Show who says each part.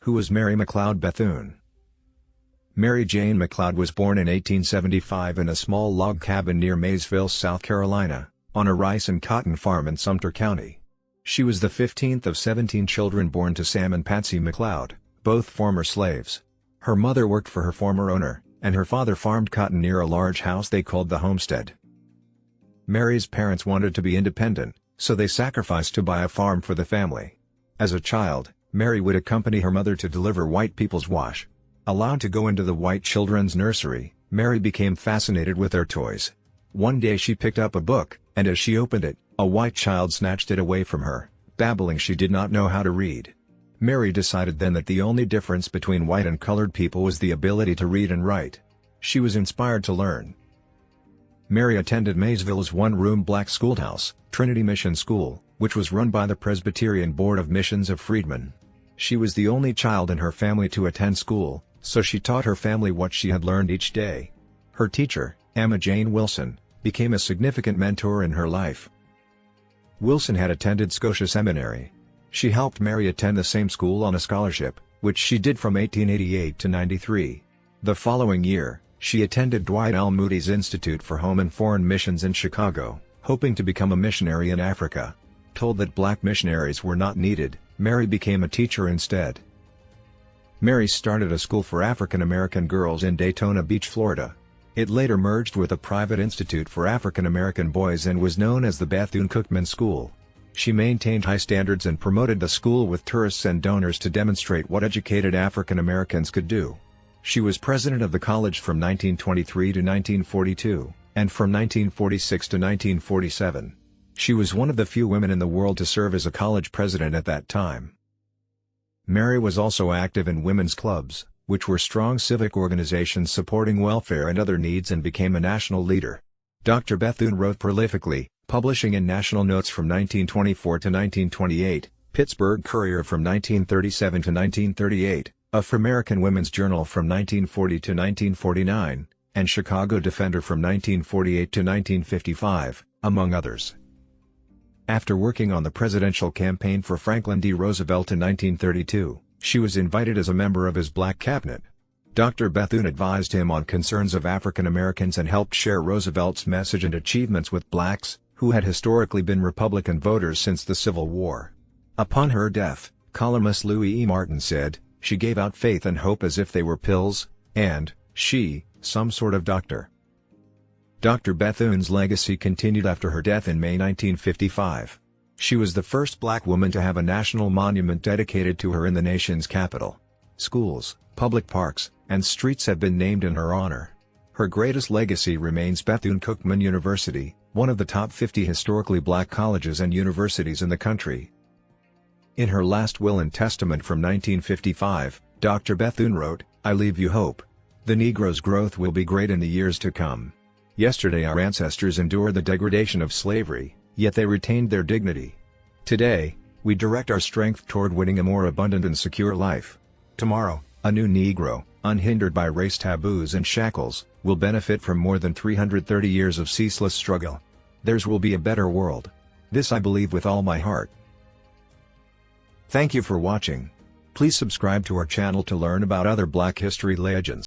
Speaker 1: Who was Mary McLeod Bethune? Mary Jane McLeod was born in 1875 in a small log cabin near Maysville, South Carolina, on a rice and cotton farm in Sumter County. She was the 15th of 17 children born to Sam and Patsy McLeod, both former slaves. Her mother worked for her former owner, and her father farmed cotton near a large house they called the homestead. Mary's parents wanted to be independent, so they sacrificed to buy a farm for the family. As a child, Mary would accompany her mother to deliver white people's wash. Allowed to go into the white children's nursery, Mary became fascinated with their toys. One day she picked up a book, and as she opened it, a white child snatched it away from her, babbling she did not know how to read. Mary decided then that the only difference between white and colored people was the ability to read and write. She was inspired to learn. Mary attended Maysville's one-room black schoolhouse, Trinity Mission School, which was run by the Presbyterian Board of Missions of Freedmen. She was the only child in her family to attend school, so she taught her family what she had learned each day. Her teacher, Emma Jane Wilson, became a significant mentor in her life. Wilson had attended Scotia Seminary. She helped Mary attend the same school on a scholarship, which she did from 1888 to 93. The following year, she attended Dwight L. Moody's Institute for Home and Foreign Missions in Chicago, hoping to become a missionary in Africa. Told that black missionaries were not needed, Mary became a teacher instead. Mary started a school for African American girls in Daytona Beach, Florida. It later merged with a private institute for African American boys and was known as the Bethune-Cookman School. She maintained high standards and promoted the school with tourists and donors to demonstrate what educated African Americans could do. She was president of the college from 1923 to 1942, and from 1946 to 1947. She was one of the few women in the world to serve as a college president at that time. Mary was also active in women's clubs, which were strong civic organizations supporting welfare and other needs, and became a national leader. Dr. Bethune wrote prolifically, publishing in National Notes from 1924 to 1928, Pittsburgh Courier from 1937 to 1938, Aframerican Women's Journal from 1940 to 1949, and Chicago Defender from 1948 to 1955, among others. After working on the presidential campaign for Franklin D. Roosevelt in 1932, she was invited as a member of his black cabinet. Dr. Bethune advised him on concerns of African Americans and helped share Roosevelt's message and achievements with blacks, who had historically been Republican voters since the Civil War. Upon her death, columnist Louis E. Martin said, "She gave out faith and hope as if they were pills, and, she, some sort of doctor." Dr. Bethune's legacy continued after her death in May 1955. She was the first black woman to have a national monument dedicated to her in the nation's capital. Schools, public parks, and streets have been named in her honor. Her greatest legacy remains Bethune-Cookman University, one of the top 50 historically black colleges and universities in the country. In her last will and testament from 1955, Dr. Bethune wrote, "I leave you hope. The Negro's growth will be great in the years to come. Yesterday our ancestors endured the degradation of slavery, yet they retained their dignity. Today, we direct our strength toward winning a more abundant and secure life. Tomorrow, a new Negro, unhindered by race taboos and shackles, will benefit from more than 330 years of ceaseless struggle. Theirs will be a better world. This I believe with all my heart." Thank you for watching. Please subscribe to our channel to learn about other Black history legends.